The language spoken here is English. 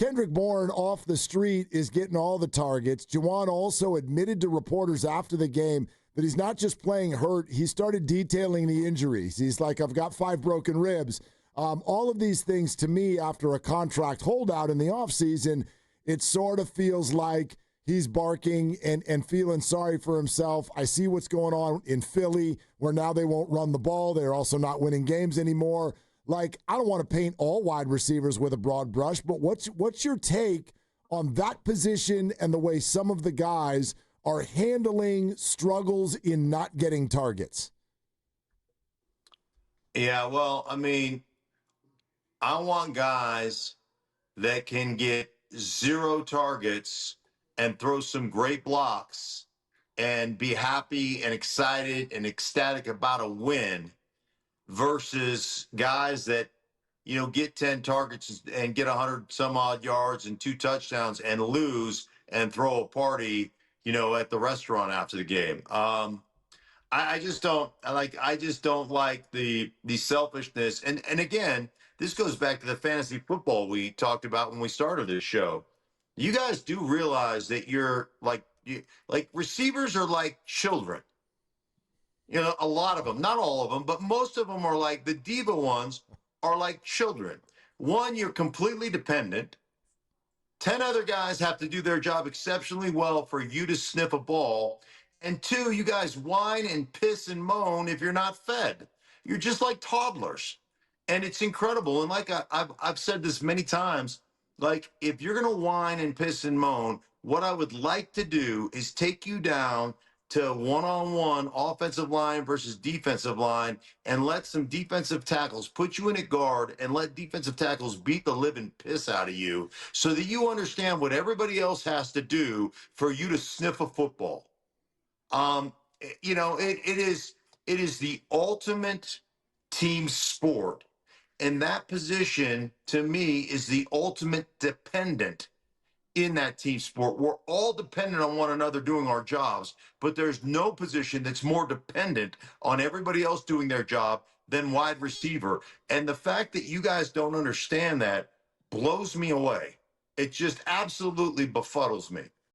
Kendrick Bourne off the street is getting all the targets. Jauan also admitted to reporters after the game that he's not just playing hurt. He started detailing the injuries. He's like, I've got 5 broken ribs. All of these things, to me, after a contract holdout in the offseason, it sort of feels like he's barking and feeling sorry for himself. I see what's going on in Philly, where now they won't run the ball. They're also not winning games anymore. Like, I don't want to paint all wide receivers with a broad brush, but what's your take on that position and the way some of the guys are handling struggles in not getting targets? Yeah, well, I mean, I want guys that can get 0 targets and throw some great blocks and be happy and excited and ecstatic about a win versus guys that, get 10 targets and get 100 some odd yards and 2 touchdowns and lose and throw a party, at the restaurant after the game. I just don't like the selfishness. And again, this goes back to the fantasy football we talked about when we started this show. You guys do realize that like receivers are like children. A lot of them, not all of them, but most of them are like the Diva ones are like children. One, you're completely dependent. 10 other guys have to do their job exceptionally well for you to sniff a ball. And 2, you guys whine and piss and moan if you're not fed. You're just like toddlers. And it's incredible. And like I've said this many times, like if you're going to whine and piss and moan, what I would like to do is take you down to one-on-one offensive line versus defensive line and let some defensive tackles put you in a guard and let defensive tackles beat the living piss out of you so that you understand what everybody else has to do for you to sniff a football. It is the ultimate team sport. And that position, to me, is the ultimate dependent in that team sport. We're all dependent on one another doing our jobs, but there's no position that's more dependent on everybody else doing their job than wide receiver. And the fact that you guys don't understand that blows me away. It just absolutely befuddles me.